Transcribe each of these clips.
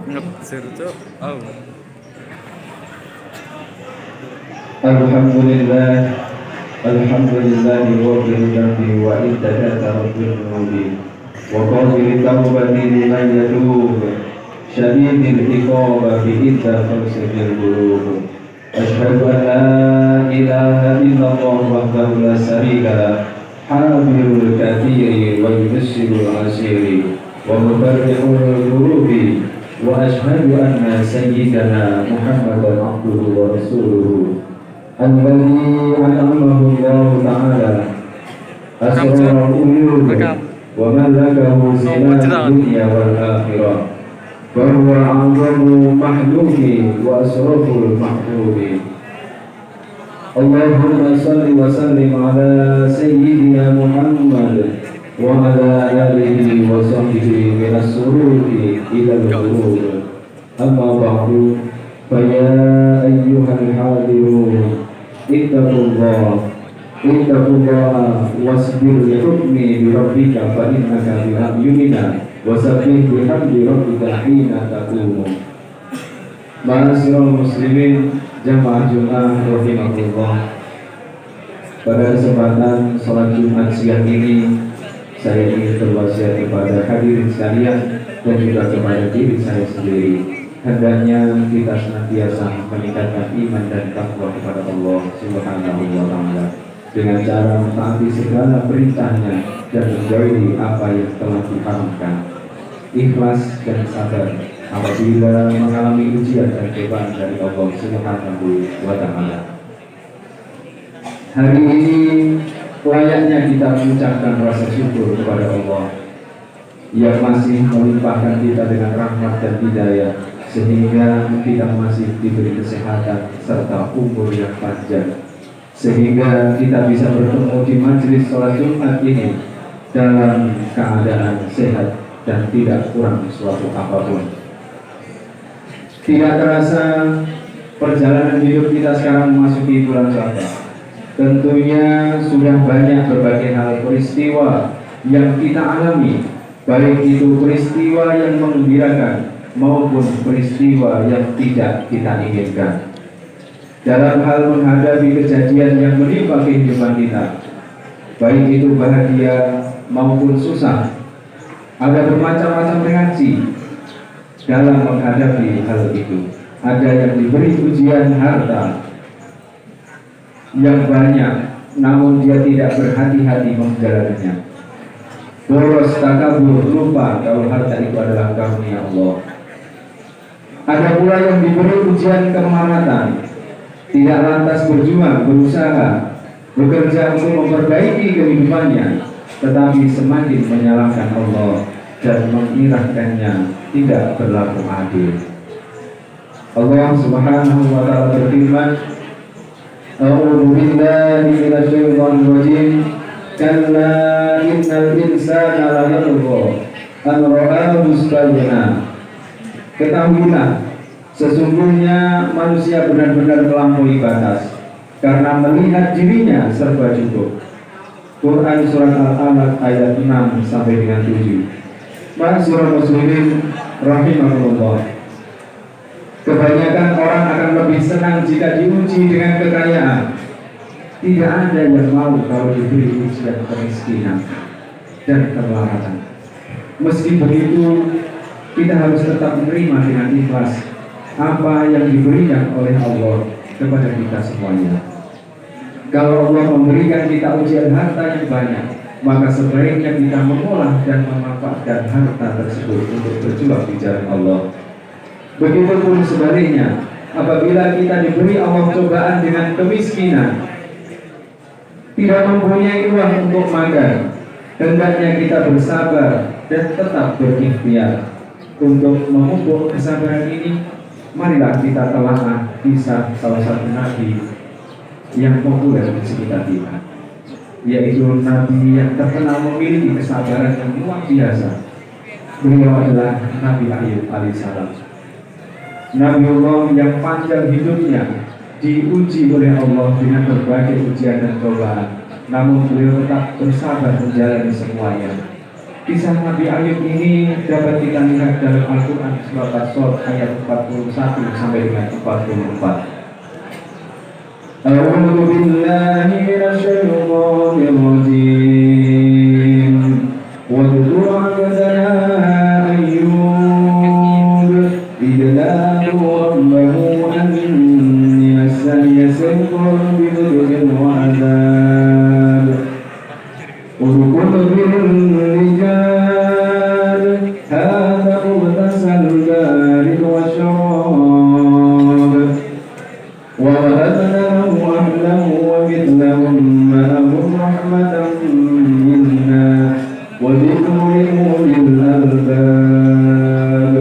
ngeser cok. Oh. Alhamdulillah, alhamdulillah rabbil alamin wa ittaka rabbil alamin wa qabil tawbati liman yatub syadidil iqaba bi idza fasil qulub asyhadu an la ilaha illallah wahdahu la syarika lah hamilul kathiri wa yubassirul asiri wa mubarri'ul qurubi wa asyhadu anna sayyidana Muhammadan abduhu wa rasuluhu الذي أنعمه الله تعالى أسرار القلوب وملكه زينات الدنيا والآخرة فهو أعظم محلوك وأشرف المحبوب اللهم صل وسلم على سيدنا محمد وعلى آله وصحبه من السرور إلى الغروب أما بعد فيا أيها الحاضرون ittaqullah wasbir li hukmi bi rabbika fa innaka bi ayyunina wasabbih bihamdi rabbika hina taqumu. Ma'asyiral muslimin jamaah Jumat rahimakumullah. Pada kesempatan salat Jumat siang ini saya ingin berwasiat kepada hadirin sekalian dan juga kepada diri saya sendiri. Hendaknya kita senantiasa meningkatkan iman dan takwa kepada Allah Subhanahu wa Ta'ala dengan cara mentaati segala perintahnya dan menjauhi apa yang telah diharamkan. Ikhlas dan sabar apabila mengalami ujian dan cobaan dari Allah Subhanahu wa Ta'ala. Hari ini layaknya kita mengucapkan rasa syukur kepada Allah yang masih melimpahkan kita dengan rahmat dan hidayah sehingga kita masih diberi kesehatan serta umur yang panjang, sehingga kita bisa bertemu di majelis sholat Jumat ini dalam keadaan sehat dan tidak kurang suatu apapun. Tidak terasa perjalanan hidup kita sekarang memasuki bulan Syawal. Tentunya sudah banyak berbagai hal peristiwa yang kita alami, baik itu peristiwa yang menggembirakan maupun peristiwa yang tidak kita inginkan. Dalam hal menghadapi kejadian yang menimpa kehidupan kita, baik itu bahagia maupun susah, ada bermacam-macam reaksi dalam menghadapi hal itu. Ada yang diberi ujian harta yang banyak, namun dia tidak berhati-hati menjalaninya. Boros, takabur, lupa kalau harta itu adalah karunia Allah. Ada pula yang diberi ujian kemahamatan, tidak lantas berjuang, berusaha, bekerja untuk memperbaiki kehidupannya, tetapi semakin menyalahkan Allah dan mengirahkannya tidak berlaku adil. Allah Subhanahu wa Ta'ala berfirman, A'udzu billahi minasyaitonir rajim. Kalla innal insana la yatgha an ra'ahu istaghna. Ketahuilah, sesungguhnya manusia benar-benar melampaui batas karena melihat dirinya serba cukup. Quran surat Al-Alaq ayat 6 sampai dengan 7. Ma'asyiral muslimin rahimakumullah. Kebanyakan orang akan lebih senang jika diuji dengan kekayaan. Tidak ada yang mau kalau diberi ujian kemiskinan dan kemelaratan. Meski begitu, kita harus tetap menerima dengan ikhlas apa yang diberikan oleh Allah kepada kita semuanya. Kalau Allah memberikan kita ujian harta yang banyak, maka sebaiknya kita mengolah dan memanfaatkan harta tersebut untuk berjuang di jalan Allah. Begitupun sebaliknya, apabila kita diberi Allah cobaan dengan kemiskinan, tidak mempunyai uang untuk makan, hendaknya kita bersabar dan tetap berikhtiar. Untuk memupuk kesabaran ini, marilah kita telah kisah salah satu nabi yang populer di sekitar kita, yaitu nabi yang terkenal memiliki kesabaran yang luar biasa. Beliau adalah Nabi Ayub alaihissalam. Nabiullah yang panjang hidupnya diuji oleh Allah dengan berbagai ujian dan cobaan, namun beliau tetap bersabar menjalani semuanya. Kisah Nabi Ayub ini dapat kita lihat dalam Al-Quran surat As-Sadd ayat 41 sampai dengan 44. A'udzu billahi minasyaitonir rajim. Wa dzkur 'abdana Ayyub idza rabbahu anni massani sayfun bidurrin wa 'adzab. Udkhul bir-rijal hadza mubtasal barid wa syarab. Wa wahabna lahu ahlahu wa mithlahum ma'ahum rahmatan minna wa dhikrun lil albab.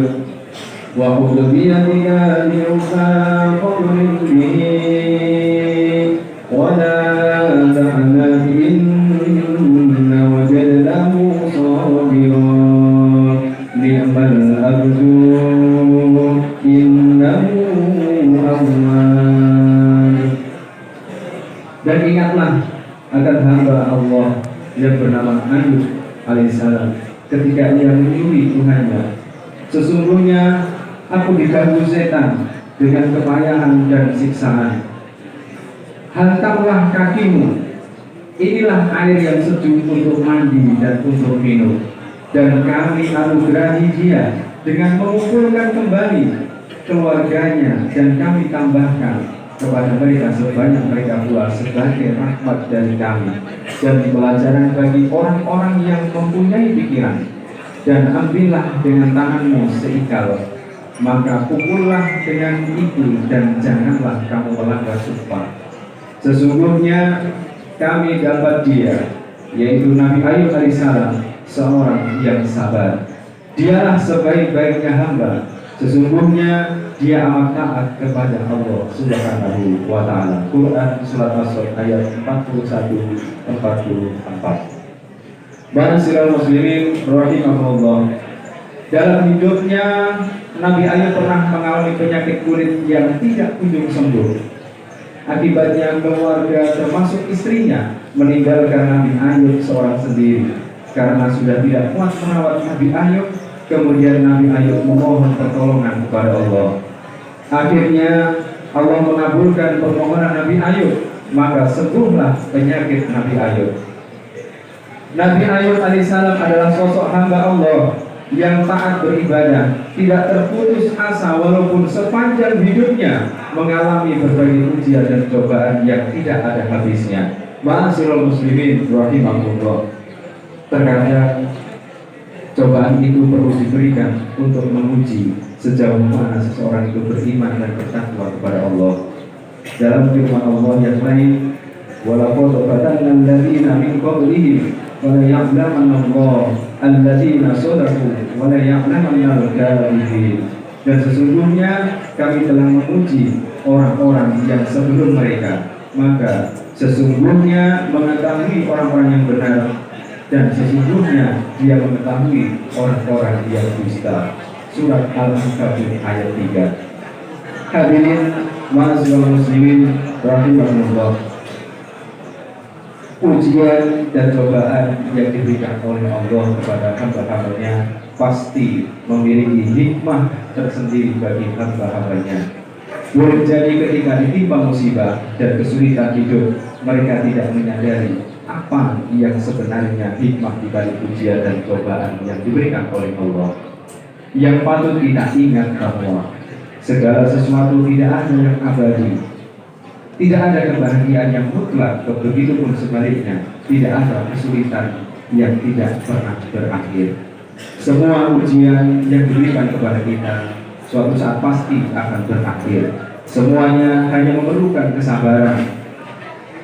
Wa khudh bi yadika li'ukhra fadrib bihi wa la ta'nab inna wajadnahu sabiran ni'mal abdu innahu awwab. Dan ingatlah akan hamba Allah yang bernama Ayub alaihissalam ketika ia menyuri Tuhannya, sesungguhnya aku diganggu setan dengan kepayahan dan siksaan. Hantamlah kakimu, inilah air yang sejuk untuk mandi dan untuk minum. Dan kami anugerahi dia dengan mengumpulkan kembali keluarganya, dan kami tambahkan kepada mereka sebanyak mereka buat sebagai rahmat dari kami dan pelajaran bagi orang-orang yang mempunyai pikiran. Dan ambillah dengan tanganmu seikal, maka pukullah dengan itu, dan janganlah kamu melanggar sumpah. Sesungguhnya kami dapat dia, yaitu Nabi Ayub alaihissalam, seorang yang sabar. Dialah sebaik-baiknya hamba, sesungguhnya dia amat taat kepada Allah Subhanahu wa ta'ala. Quran surat As-Sadd ayat 41-44. Ma'asyiral muslimin rahimahullah. Dalam hidupnya Nabi Ayub pernah mengalami penyakit kulit yang tidak kunjung sembuh. Akibatnya keluarga termasuk istrinya meninggalkan Nabi Ayub seorang sendiri karena sudah tidak kuat merawat Nabi Ayub. Kemudian Nabi Ayub memohon pertolongan kepada Allah. Akhirnya Allah mengabulkan permohonan Nabi Ayub, maka sembuhlah penyakit Nabi Ayub. Nabi Ayub alaihissalam adalah sosok hamba Allah yang taat beribadah, tidak terputus asa walaupun sepanjang hidupnya mengalami berbagai ujian dan cobaan yang tidak ada habisnya. Ma'asyiral muslimin rahimahullah. Terkadang cobaan itu perlu diberikan untuk menguji sejauh mana seseorang itu beriman dan bertakwa kepada Allah. Dalam firman Allah yang lain, walaqad fatanna alladziina min qablihim wa la ya'lamanna Allahu alladziina shadaqu wa la ya'lamanna al-kaadzibin. Dan sesungguhnya kami telah menguji orang-orang yang sebelum mereka, maka sesungguhnya mengetahui orang-orang yang benar, dan sesungguhnya dia mengetahui orang-orang yang dusta. Surat Al-Ankabut ayat 3. Hadirin ma'asyiral muslimin rahimahullah. Ujian dan cobaan yang diberikan oleh Allah kepada hamba-hambanya pasti memiliki hikmah tersendiri bagi hamba-hambanya. Boleh jadi ketika ditimpa musibah dan kesulitan hidup, mereka tidak menyadari apa yang sebenarnya hikmah di balik ujian dan cobaan yang diberikan oleh Allah. Yang patut kita ingat bahwa segala sesuatu tidak ada yang abadi, tidak ada kebahagiaan yang mutlak, begitupun sebaliknya, tidak ada kesulitan yang tidak pernah berakhir. Semua ujian yang diberikan kepada kita suatu saat pasti akan berakhir. Semuanya hanya memerlukan kesabaran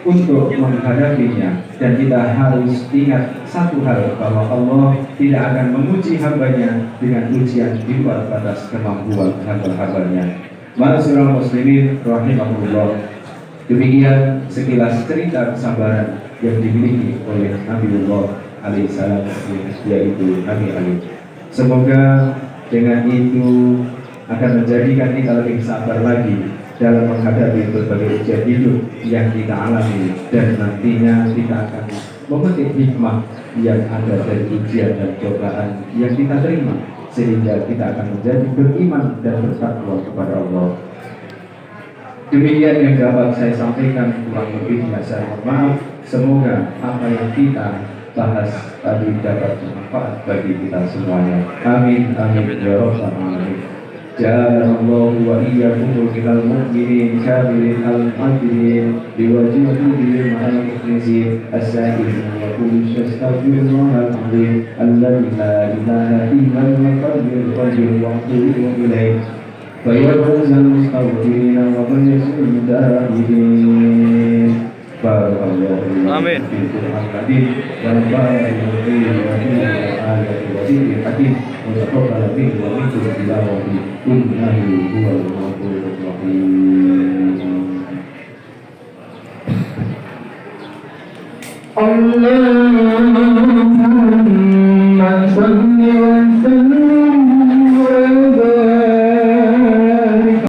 untuk menghadapinya, dan kita harus ingat satu hal, bahwa Allah tidak akan menguji hambanya dengan ujian di luar batas kemampuan hamba-hambanya. Ma'asyiral muslimin rahimahullah. Demikian sekilas cerita kesabaran yang dimiliki oleh Nabiullah alaihissalam, yaitu Nabi Ayub. Semoga dengan itu akan menjadikan kita lebih sabar lagi dalam menghadapi berbagai ujian hidup yang kita alami, dan nantinya kita akan memetik hikmah yang ada dari ujian dan cobaan yang kita terima, sehingga kita akan menjadi beriman dan bertakwa kepada Allah. Demikian yang dapat saya sampaikan, kurang lebihnya saya mohon maaf. Semoga apa yang kita bahas tadi dapat bermanfaat bagi kita semuanya. Amin amin ya rabbal alamin. Ja'alallahu wa iyyakum minal mu'minin kafirin al-mu'minin biwajhihi ma'al mukhlisin as-sa'ilin wa qul astaghfirullah al-azim alladzi la ilaha illa huwal hayyul qayyum wa atubu ilaih. فيفوز المستغفرين وفوز المتائبين. بارك الله آمين. في القرآن العظيم ونفعني به والآية وذكر الحكيم وتقبل به ومنكم تلاوته إنه هو الغفور الرحيم. الله